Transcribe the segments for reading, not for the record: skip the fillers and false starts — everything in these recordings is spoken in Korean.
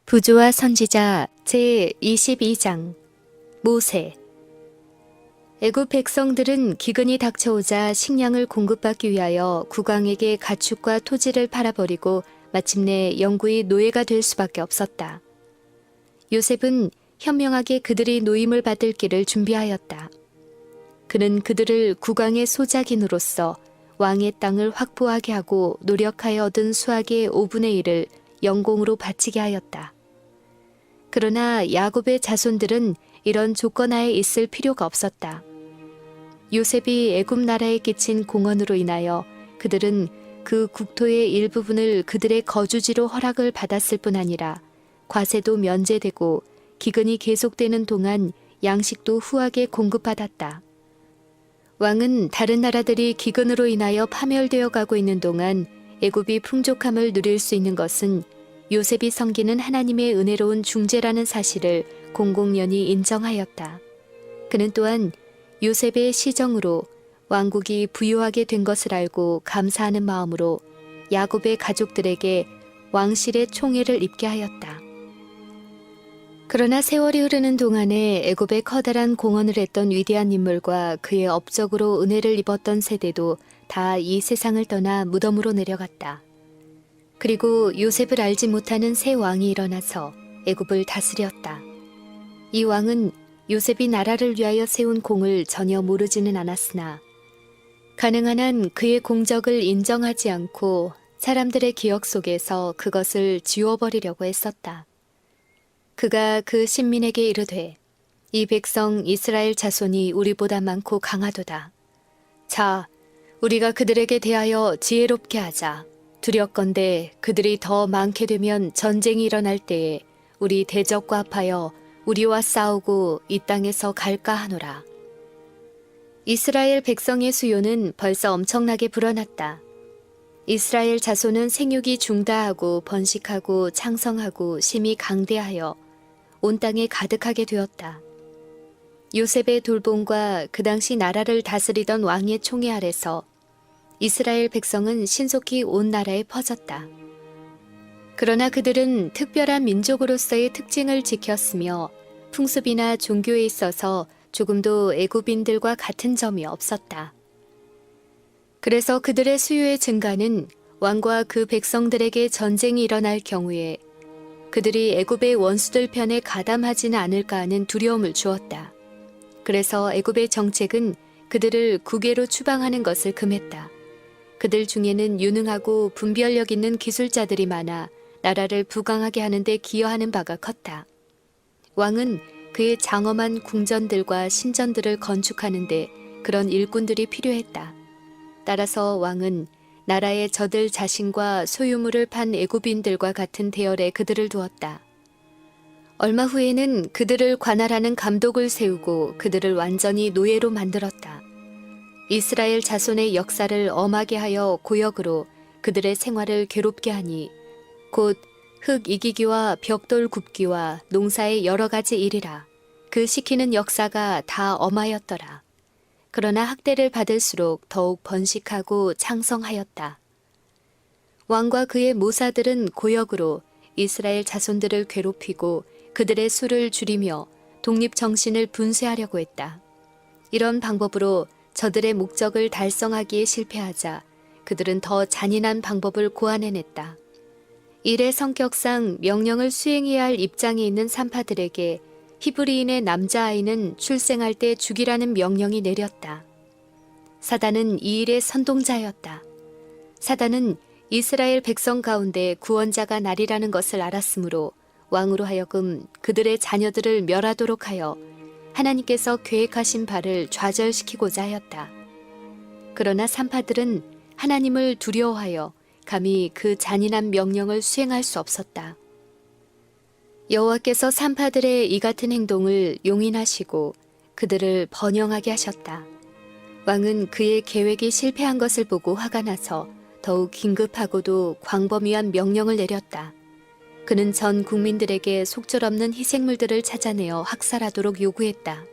부조와 선지자 제22장 모세. 애굽 백성들은 기근이 닥쳐오자 식량을 공급받기 위하여 국왕에게 가축과 토지를 팔아버리고 마침내 영구히 노예가 될 수밖에 없었다. 요셉은 현명하게 그들이 노임을 받을 길을 준비하였다. 그는 그들을 국왕의 소작인으로서 왕의 땅을 확보하게 하고 노력하여 얻은 수확의 5분의 1을 영공으로 바치게 하였다. 그러나 야곱의 자손들은 이런 조건 하에 있을 필요가 없었다. 요셉이 애굽 나라에 끼친 공헌으로 인하여 그들은 그 국토의 일부분을 그들의 거주지로 허락을 받았을 뿐 아니라 과세도 면제되고 기근이 계속되는 동안 양식도 후하게 공급받았다. 왕은 다른 나라들이 기근으로 인하여 파멸되어 가고 있는 동안 애굽이 풍족함을 누릴 수 있는 것은 요셉이 섬기는 하나님의 은혜로운 중재라는 사실을 공공연히 인정하였다. 그는 또한 요셉의 시정으로 왕국이 부유하게 된 것을 알고 감사하는 마음으로 야곱의 가족들에게 왕실의 총애를 입게 하였다. 그러나 세월이 흐르는 동안에 애굽에 커다란 공헌을 했던 위대한 인물과 그의 업적으로 은혜를 입었던 세대도 다 이 세상을 떠나 무덤으로 내려갔다. 그리고 요셉을 알지 못하는 새 왕이 일어나서 애굽을 다스렸다. 이 왕은 요셉이 나라를 위하여 세운 공을 전혀 모르지는 않았으나 가능한 한 그의 공적을 인정하지 않고 사람들의 기억 속에서 그것을 지워버리려고 했었다. 그가 그 신민에게 이르되 이 백성 이스라엘 자손이 우리보다 많고 강하도다. 자, 우리가 그들에게 대하여 지혜롭게 하자. 두렵건대 그들이 더 많게 되면 전쟁이 일어날 때에 우리 대적과 합하여 우리와 싸우고 이 땅에서 갈까 하노라. 이스라엘 백성의 수요는 벌써 엄청나게 불어났다. 이스라엘 자손은 생육이 중다하고 번식하고 창성하고 심히 강대하여 온 땅에 가득하게 되었다. 요셉의 돌봄과 그 당시 나라를 다스리던 왕의 총애 아래서 이스라엘 백성은 신속히 온 나라에 퍼졌다. 그러나 그들은 특별한 민족으로서의 특징을 지켰으며 풍습이나 종교에 있어서 조금도 애굽인들과 같은 점이 없었다. 그래서 그들의 수요의 증가는 왕과 그 백성들에게 전쟁이 일어날 경우에 그들이 애굽의 원수들 편에 가담하지는 않을까 하는 두려움을 주었다. 그래서 애굽의 정책은 그들을 국외로 추방하는 것을 금했다. 그들 중에는 유능하고 분별력 있는 기술자들이 많아 나라를 부강하게 하는데 기여하는 바가 컸다. 왕은 그의 장엄한 궁전들과 신전들을 건축하는데 그런 일꾼들이 필요했다. 따라서 왕은 나라의 저들 자신과 소유물을 판 애굽인들과 같은 대열에 그들을 두었다. 얼마 후에는 그들을 관할하는 감독을 세우고 그들을 완전히 노예로 만들었다. 이스라엘 자손의 역사를 엄하게 하여 고역으로 그들의 생활을 괴롭게 하니 곧 흙 이기기와 벽돌 굽기와 농사의 여러 가지 일이라. 그 시키는 역사가 다 엄하였더라. 그러나 학대를 받을수록 더욱 번식하고 창성하였다. 왕과 그의 모사들은 고역으로 이스라엘 자손들을 괴롭히고 그들의 수를 줄이며 독립정신을 분쇄하려고 했다. 이런 방법으로 저들의 목적을 달성하기에 실패하자 그들은 더 잔인한 방법을 고안해냈다. 일의 성격상 명령을 수행해야 할 입장에 있는 산파들에게 히브리인의 남자아이는 출생할 때 죽이라는 명령이 내렸다. 사단은 이 일의 선동자였다. 사단은 이스라엘 백성 가운데 구원자가 나리라는 것을 알았으므로 왕으로 하여금 그들의 자녀들을 멸하도록 하여 하나님께서 계획하신 바를 좌절시키고자 하였다. 그러나 산파들은 하나님을 두려워하여 감히 그 잔인한 명령을 수행할 수 없었다. 여호와께서 산파들의 이 같은 행동을 용인하시고 그들을 번영하게 하셨다. 왕은 그의 계획이 실패한 것을 보고 화가 나서 더욱 긴급하고도 광범위한 명령을 내렸다. 그는 전 국민들에게 속절없는 희생물들을 찾아내어 학살하도록 요구했다.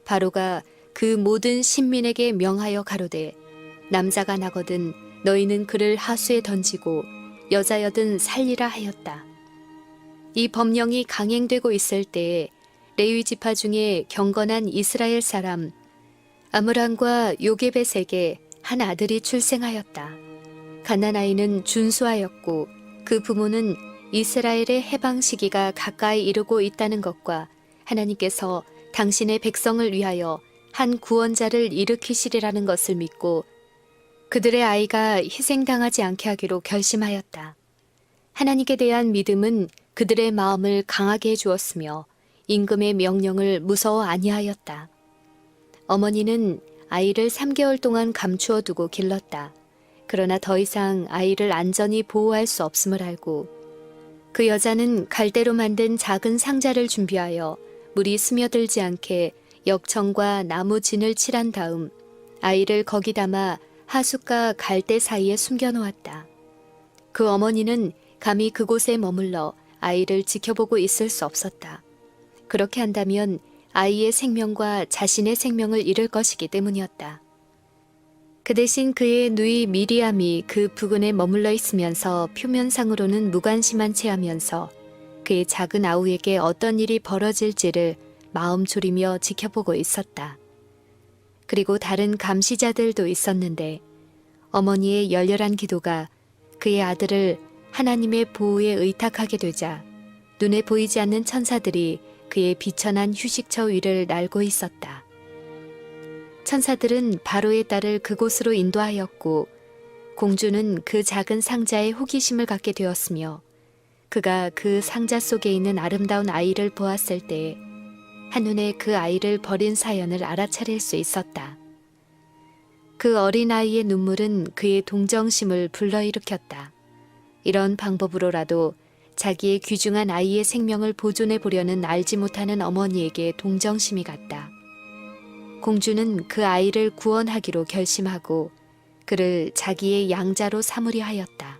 바로가 그 모든 신민에게 명하여 가로되 남자가 나거든 너희는 그를 하수에 던지고 여자여든 살리라 하였다. 이 법령이 강행되고 있을 때에 레위 지파 중에 경건한 이스라엘 사람 아므람과 요게벳에게 한 아들이 출생하였다. 갓난아이는 준수하였고 그 부모는 이스라엘의 해방 시기가 가까이 이르고 있다는 것과 하나님께서 당신의 백성을 위하여 한 구원자를 일으키시리라는 것을 믿고 그들의 아이가 희생당하지 않게 하기로 결심하였다. 하나님께 대한 믿음은 그들의 마음을 강하게 해주었으며 임금의 명령을 무서워 아니하였다. 어머니는 아이를 3개월 동안 감추어 두고 길렀다. 그러나 더 이상 아이를 안전히 보호할 수 없음을 알고 그 여자는 갈대로 만든 작은 상자를 준비하여 물이 스며들지 않게 역청과 나무 진을 칠한 다음 아이를 거기 담아 하숫과 갈대 사이에 숨겨놓았다. 그 어머니는 감히 그곳에 머물러 아이를 지켜보고 있을 수 없었다. 그렇게 한다면 아이의 생명과 자신의 생명을 잃을 것이기 때문이었다. 그 대신 그의 누이 미리암이 그 부근에 머물러 있으면서 표면상으로는 무관심한 채 하면서 그의 작은 아우에게 어떤 일이 벌어질지를 마음 졸이며 지켜보고 있었다. 그리고 다른 감시자들도 있었는데 어머니의 열렬한 기도가 그의 아들을 하나님의 보호에 의탁하게 되자 눈에 보이지 않는 천사들이 그의 비천한 휴식처 위를 날고 있었다. 천사들은 바로의 딸을 그곳으로 인도하였고 공주는 그 작은 상자에 호기심을 갖게 되었으며 그가 그 상자 속에 있는 아름다운 아이를 보았을 때 한눈에 그 아이를 버린 사연을 알아차릴 수 있었다. 그 어린아이의 눈물은 그의 동정심을 불러일으켰다. 이런 방법으로라도 자기의 귀중한 아이의 생명을 보존해 보려는 알지 못하는 어머니에게 동정심이 갔다. 공주는 그 아이를 구원하기로 결심하고 그를 자기의 양자로 삼으려 하였다.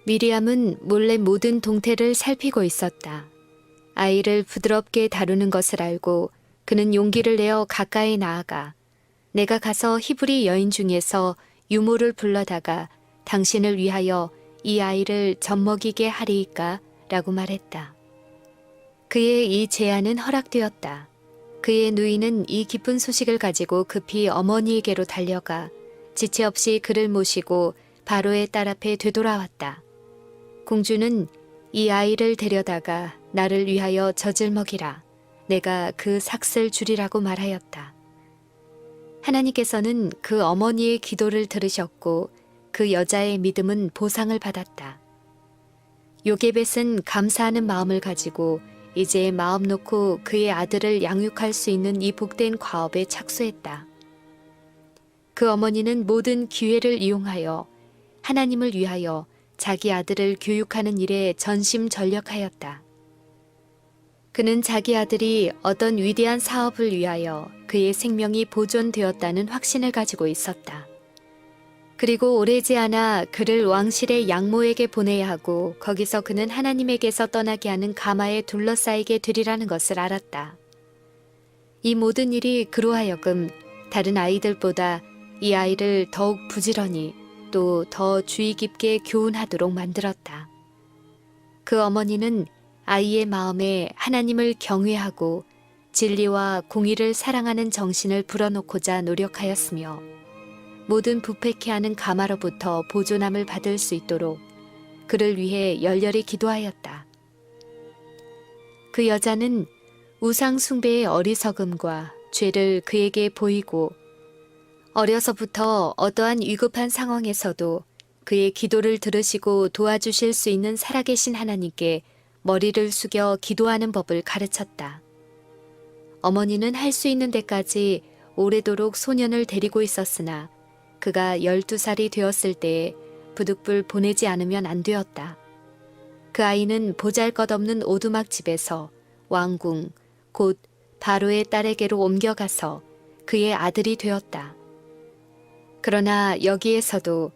미리암은 몰래 모든 동태를 살피고 있었다. 아이를 부드럽게 다루는 것을 알고 그는 용기를 내어 가까이 나아가 내가 가서 히브리 여인 중에서 유모를 불러다가 당신을 위하여 이 아이를 젖먹이게 하리이까? 라고 말했다. 그의 이 제안은 허락되었다. 그의 누이는 이 기쁜 소식을 가지고 급히 어머니에게로 달려가 지체 없이 그를 모시고 바로의 딸 앞에 되돌아왔다. 공주는 이 아이를 데려다가 나를 위하여 젖을 먹이라. 내가 그 삭슬 주리라고 말하였다. 하나님께서는 그 어머니의 기도를 들으셨고 그 여자의 믿음은 보상을 받았다. 요게벳은 감사하는 마음을 가지고 이제 마음 놓고 그의 아들을 양육할 수 있는 이 복된 과업에 착수했다. 그 어머니는 모든 기회를 이용하여 하나님을 위하여 자기 아들을 교육하는 일에 전심전력하였다. 그는 자기 아들이 어떤 위대한 사업을 위하여 그의 생명이 보존되었다는 확신을 가지고 있었다. 그리고 오래지 않아 그를 왕실의 양모에게 보내야 하고 거기서 그는 하나님에게서 떠나게 하는 가마에 둘러싸이게 되리라는 것을 알았다. 이 모든 일이 그로 하여금 다른 아이들보다 이 아이를 더욱 부지런히 또 더 주의 깊게 교훈하도록 만들었다. 그 어머니는 아이의 마음에 하나님을 경외하고 진리와 공의를 사랑하는 정신을 불어넣고자 노력하였으며 모든 부패케 하는 가마로부터 보존함을 받을 수 있도록 그를 위해 열렬히 기도하였다. 그 여자는 우상 숭배의 어리석음과 죄를 그에게 보이고 어려서부터 어떠한 위급한 상황에서도 그의 기도를 들으시고 도와주실 수 있는 살아계신 하나님께 머리를 숙여 기도하는 법을 가르쳤다. 어머니는 할 수 있는 데까지 오래도록 소년을 데리고 있었으나 그가 12살이 되었을 때에 부득불 보내지 않으면 안 되었다. 그 아이는 보잘것없는 오두막 집에서 왕궁, 곧 바로의 딸에게로 옮겨가서 그의 아들이 되었다. 그러나 여기에서도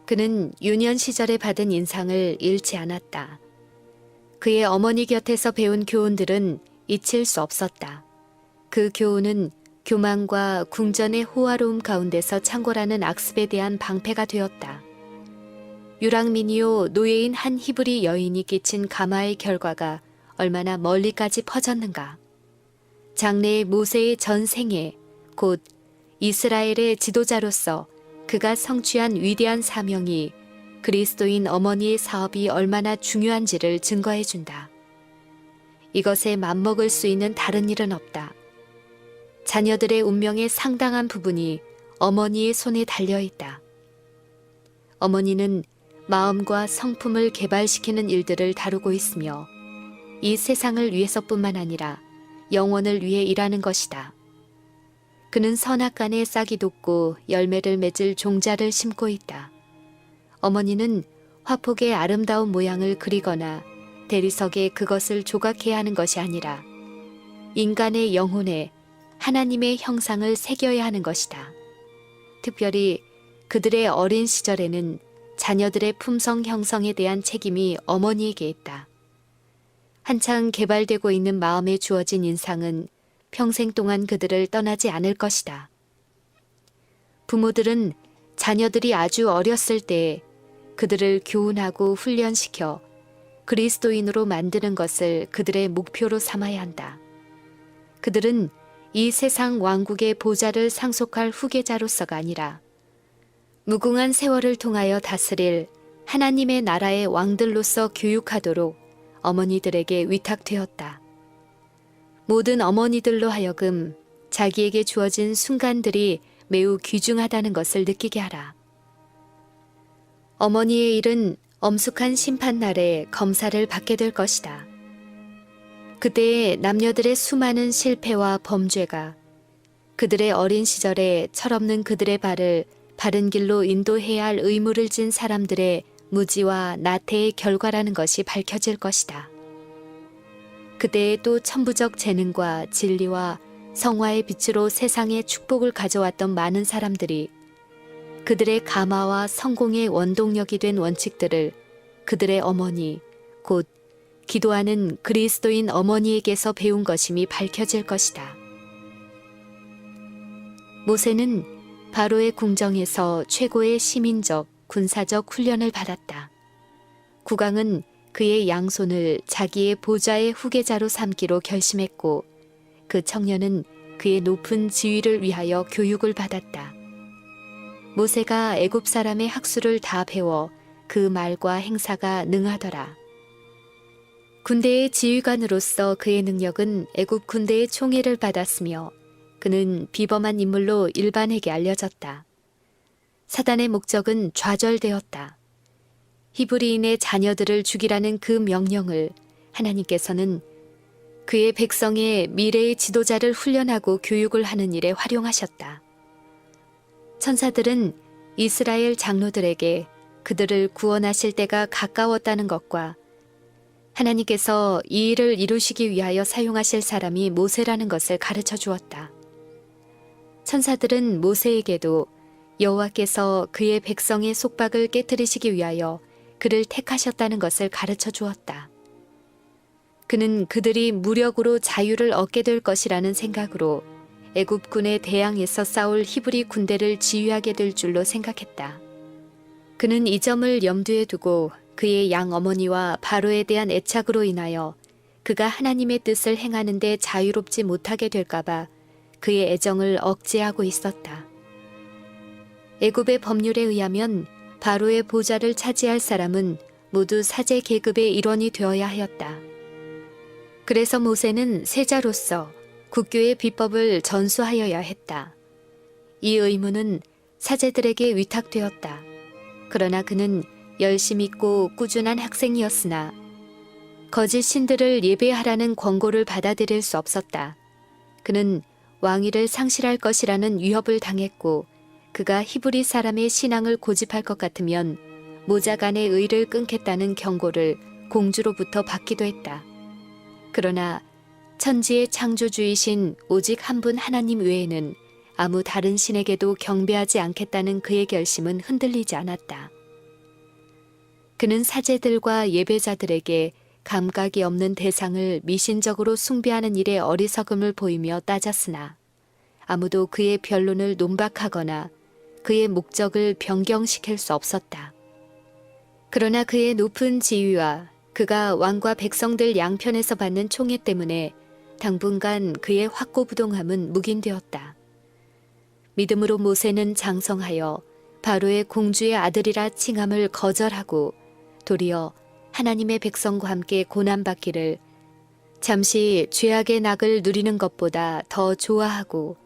그는 유년 시절에 받은 인상을 잃지 않았다. 그의 어머니 곁에서 배운 교훈들은 잊힐 수 없었다. 그 교훈은 교만과 궁전의 호화로움 가운데서 창궐하는 악습에 대한 방패가 되었다. 유랑민이요 노예인 한 히브리 여인이 끼친 가마의 결과가 얼마나 멀리까지 퍼졌는가. 장래의 모세의 전 생애, 곧 이스라엘의 지도자로서 그가 성취한 위대한 사명이 그리스도인 어머니의 사업이 얼마나 중요한지를 증거해 준다. 이것에 맞먹을 수 있는 다른 일은 없다. 자녀들의 운명의 상당한 부분이 어머니의 손에 달려 있다. 어머니는 마음과 성품을 개발시키는 일들을 다루고 있으며 이 세상을 위해서뿐만 아니라 영혼을 위해 일하는 것이다. 그는 선악간에 싹이 돋고 열매를 맺을 종자를 심고 있다. 어머니는 화폭의 아름다운 모양을 그리거나 대리석에 그것을 조각해야 하는 것이 아니라 인간의 영혼에 하나님의 형상을 새겨야 하는 것이다. 특별히 그들의 어린 시절에는 자녀들의 품성 형성에 대한 책임이 어머니에게 있다. 한창 개발되고 있는 마음에 주어진 인상은 평생 동안 그들을 떠나지 않을 것이다. 부모들은 자녀들이 아주 어렸을 때에 그들을 교훈하고 훈련시켜 그리스도인으로 만드는 것을 그들의 목표로 삼아야 한다. 그들은 이 세상 왕국의 보좌를 상속할 후계자로서가 아니라 무궁한 세월을 통하여 다스릴 하나님의 나라의 왕들로서 교육하도록 어머니들에게 위탁되었다. 모든 어머니들로 하여금 자기에게 주어진 순간들이 매우 귀중하다는 것을 느끼게 하라. 어머니의 일은 엄숙한 심판날에 검사를 받게 될 것이다. 그때에 남녀들의 수많은 실패와 범죄가 그들의 어린 시절에 철없는 그들의 발을 바른 길로 인도해야 할 의무를 진 사람들의 무지와 나태의 결과라는 것이 밝혀질 것이다. 그때에 또 천부적 재능과 진리와 성화의 빛으로 세상에 축복을 가져왔던 많은 사람들이 그들의 가마와 성공의 원동력이 된 원칙들을 그들의 어머니, 곧 기도하는 그리스도인 어머니에게서 배운 것임이 밝혀질 것이다. 모세는 바로의 궁정에서 최고의 시민적, 군사적 훈련을 받았다. 국왕은 그의 양손을 자기의 보좌의 후계자로 삼기로 결심했고 그 청년은 그의 높은 지위를 위하여 교육을 받았다. 모세가 애굽 사람의 학수를 다 배워 그 말과 행사가 능하더라. 군대의 지휘관으로서 그의 능력은 애굽 군대의 총애를 받았으며 그는 비범한 인물로 일반에게 알려졌다. 사단의 목적은 좌절되었다. 히브리인의 자녀들을 죽이라는 그 명령을 하나님께서는 그의 백성의 미래의 지도자를 훈련하고 교육을 하는 일에 활용하셨다. 천사들은 이스라엘 장로들에게 그들을 구원하실 때가 가까웠다는 것과 하나님께서 이 일을 이루시기 위하여 사용하실 사람이 모세라는 것을 가르쳐 주었다. 천사들은 모세에게도 여호와께서 그의 백성의 속박을 깨뜨리시기 위하여 그를 택하셨다는 것을 가르쳐 주었다. 그는 그들이 무력으로 자유를 얻게 될 것이라는 생각으로 애굽군의 대항에서 싸울 히브리 군대를 지휘하게 될 줄로 생각했다. 그는 이 점을 염두에 두고 그의 양 어머니와 바로에 대한 애착으로 인하여 그가 하나님의 뜻을 행하는 데 자유롭지 못하게 될까봐 그의 애정을 억제하고 있었다. 애굽의 법률에 의하면 바로의 보좌를 차지할 사람은 모두 사제 계급의 일원이 되어야 하였다. 그래서 모세는 세자로서 국교의 비법을 전수하여야 했다. 이 의무는 사제들에게 위탁되었다. 그러나 그는 열심 있고 꾸준한 학생이었으나 거짓 신들을 예배하라는 권고를 받아들일 수 없었다. 그는 왕위를 상실할 것이라는 위협을 당했고 그가 히브리 사람의 신앙을 고집할 것 같으면 모자간의 의를 끊겠다는 경고를 공주로부터 받기도 했다. 그러나 천지의 창조주이신 오직 한 분 하나님 외에는 아무 다른 신에게도 경배하지 않겠다는 그의 결심은 흔들리지 않았다. 그는 사제들과 예배자들에게 감각이 없는 대상을 미신적으로 숭배하는 일에 어리석음을 보이며 따졌으나 아무도 그의 변론을 논박하거나 그의 목적을 변경시킬 수 없었다. 그러나 그의 높은 지위와 그가 왕과 백성들 양편에서 받는 총애 때문에 당분간 그의 확고부동함은 묵인되었다. 믿음으로 모세는 장성하여 바로의 공주의 아들이라 칭함을 거절하고 도리어 하나님의 백성과 함께 고난받기를 잠시 죄악의 낙을 누리는 것보다 더 좋아하고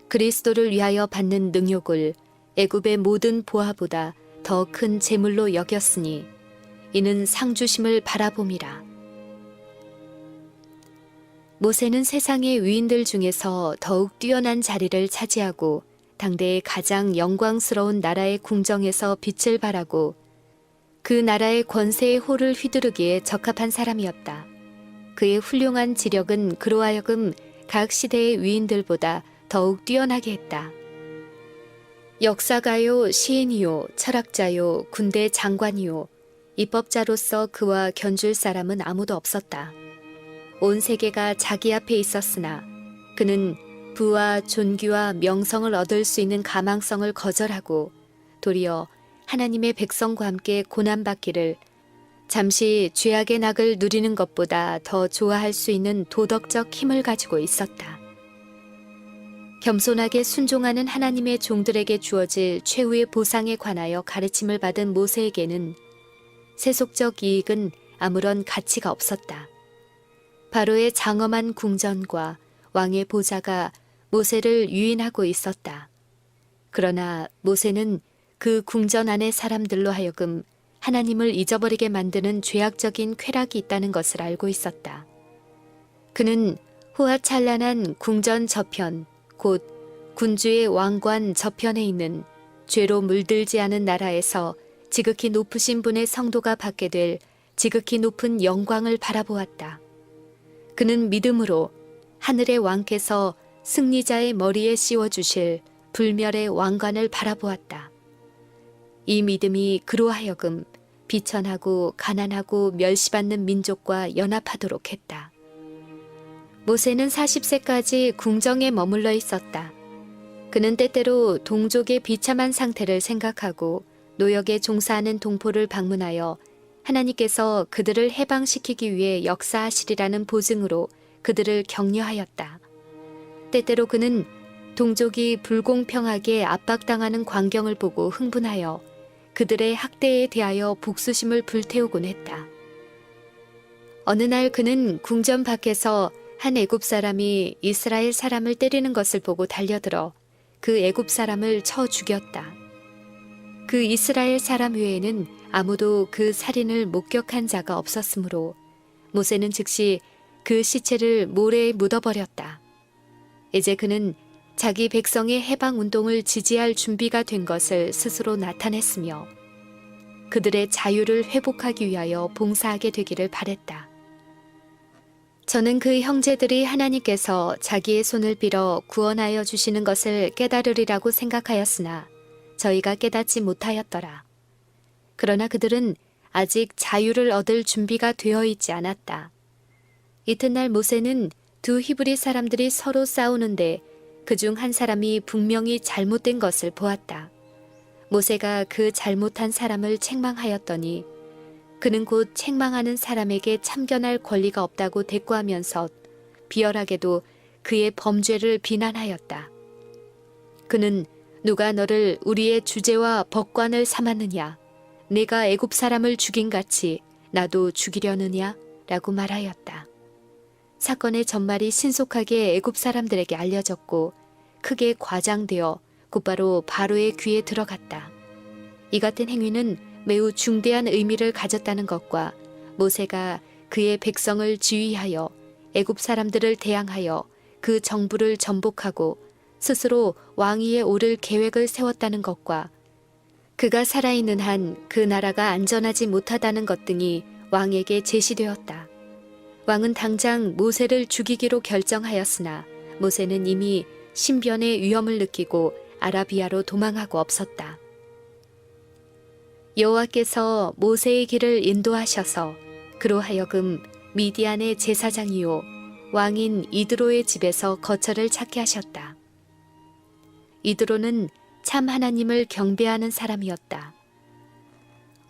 그리스도를 위하여 받는 능욕을 애굽의 모든 보화보다 더 큰 재물로 여겼으니 이는 상주심을 바라봄이라. 모세는 세상의 위인들 중에서 더욱 뛰어난 자리를 차지하고 당대의 가장 영광스러운 나라의 궁정에서 빛을 발하고 그 나라의 권세의 호를 휘두르기에 적합한 사람이었다. 그의 훌륭한 지력은 그로 하여금 각 시대의 위인들보다 더욱 뛰어나게 했다. 역사가요, 시인이요, 철학자요, 군대 장관이요, 입법자로서 그와 견줄 사람은 아무도 없었다. 온 세계가 자기 앞에 있었으나 그는 부와 존귀와 명성을 얻을 수 있는 가망성을 거절하고 도리어 하나님의 백성과 함께 고난받기를 잠시 죄악의 낙을 누리는 것보다 더 좋아할 수 있는 도덕적 힘을 가지고 있었다. 겸손하게 순종하는 하나님의 종들에게 주어질 최후의 보상에 관하여 가르침을 받은 모세에게는 세속적 이익은 아무런 가치가 없었다. 바로의 장엄한 궁전과 왕의 보좌가 모세를 유인하고 있었다. 그러나 모세는 그 궁전 안의 사람들로 하여금 하나님을 잊어버리게 만드는 죄악적인 쾌락이 있다는 것을 알고 있었다. 그는 호화찬란한 궁전 저편, 곧 군주의 왕관 저편에 있는 죄로 물들지 않은 나라에서 지극히 높으신 분의 성도가 받게 될 지극히 높은 영광을 바라보았다. 그는 믿음으로 하늘의 왕께서 승리자의 머리에 씌워주실 불멸의 왕관을 바라보았다. 이 믿음이 그로 하여금 비천하고 가난하고 멸시받는 민족과 연합하도록 했다. 모세는 40세까지 궁정에 머물러 있었다. 그는 때때로 동족의 비참한 상태를 생각하고 노역에 종사하는 동포를 방문하여 하나님께서 그들을 해방시키기 위해 역사하시리라는 보증으로 그들을 격려하였다. 때때로 그는 동족이 불공평하게 압박당하는 광경을 보고 흥분하여 그들의 학대에 대하여 복수심을 불태우곤 했다. 어느 날 그는 궁전 밖에서 한 애굽 사람이 이스라엘 사람을 때리는 것을 보고 달려들어 그 애굽 사람을 쳐 죽였다. 그 이스라엘 사람 외에는 아무도 그 살인을 목격한 자가 없었으므로 모세는 즉시 그 시체를 모래에 묻어버렸다. 이제 그는 자기 백성의 해방 운동을 지지할 준비가 된 것을 스스로 나타냈으며 그들의 자유를 회복하기 위하여 봉사하게 되기를 바랬다. 저는 그 형제들이 하나님께서 자기의 손을 빌어 구원하여 주시는 것을 깨달으리라고 생각하였으나 저희가 깨닫지 못하였더라. 그러나 그들은 아직 자유를 얻을 준비가 되어 있지 않았다. 이튿날 모세는 두 히브리 사람들이 서로 싸우는데 그중 한 사람이 분명히 잘못된 것을 보았다. 모세가 그 잘못한 사람을 책망하였더니 그는 곧 책망하는 사람에게 참견할 권리가 없다고 대꾸하면서 비열하게도 그의 범죄를 비난하였다. 그는 누가 너를 우리의 주제와 법관을 삼았느냐? 내가 애굽 사람을 죽인 같이 나도 죽이려느냐? 라고 말하였다. 사건의 전말이 신속하게 애굽 사람들에게 알려졌고 크게 과장되어 곧바로 바로의 귀에 들어갔다. 이 같은 행위는 매우 중대한 의미를 가졌다는 것과 모세가 그의 백성을 지휘하여 애굽 사람들을 대항하여 그 정부를 전복하고 스스로 왕위에 오를 계획을 세웠다는 것과 그가 살아있는 한 그 나라가 안전하지 못하다는 것 등이 왕에게 제시되었다. 왕은 당장 모세를 죽이기로 결정하였으나 모세는 이미 신변의 위험을 느끼고 아라비아로 도망하고 없었다. 여호와께서 모세의 길을 인도하셔서 그로 하여금 미디안의 제사장이요 왕인 이드로의 집에서 거처를 찾게 하셨다. 이드로는 참 하나님을 경배하는 사람이었다.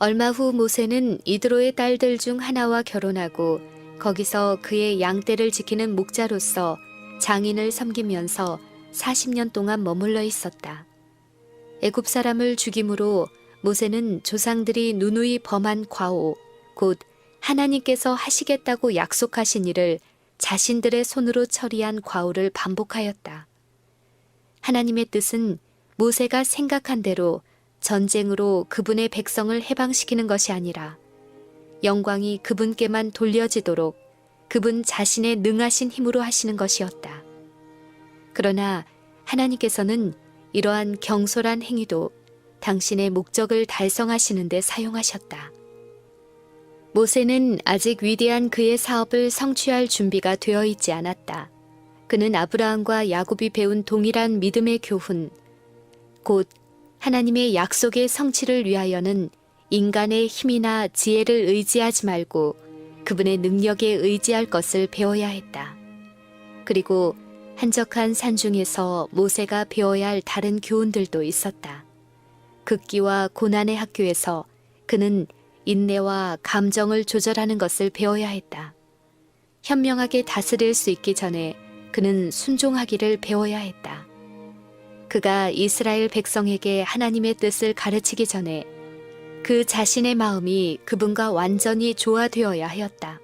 얼마 후 모세는 이드로의 딸들 중 하나와 결혼하고 거기서 그의 양떼를 지키는 목자로서 장인을 섬기면서 40년 동안 머물러 있었다. 애굽 사람을 죽임으로 모세는 조상들이 누누이 범한 과오, 곧 하나님께서 하시겠다고 약속하신 일을 자신들의 손으로 처리한 과오를 반복하였다. 하나님의 뜻은 모세가 생각한 대로 전쟁으로 그분의 백성을 해방시키는 것이 아니라 영광이 그분께만 돌려지도록 그분 자신의 능하신 힘으로 하시는 것이었다. 그러나 하나님께서는 이러한 경솔한 행위도 당신의 목적을 달성하시는 데 사용하셨다. 모세는 아직 위대한 그의 사업을 성취할 준비가 되어 있지 않았다. 그는 아브라함과 야곱이 배운 동일한 믿음의 교훈, 곧 하나님의 약속의 성취를 위하여는 인간의 힘이나 지혜를 의지하지 말고 그분의 능력에 의지할 것을 배워야 했다. 그리고 한적한 산중에서 모세가 배워야 할 다른 교훈들도 있었다. 극기와 고난의 학교에서 그는 인내와 감정을 조절하는 것을 배워야 했다. 현명하게 다스릴 수 있기 전에 그는 순종하기를 배워야 했다. 그가 이스라엘 백성에게 하나님의 뜻을 가르치기 전에 그 자신의 마음이 그분과 완전히 조화되어야 하였다.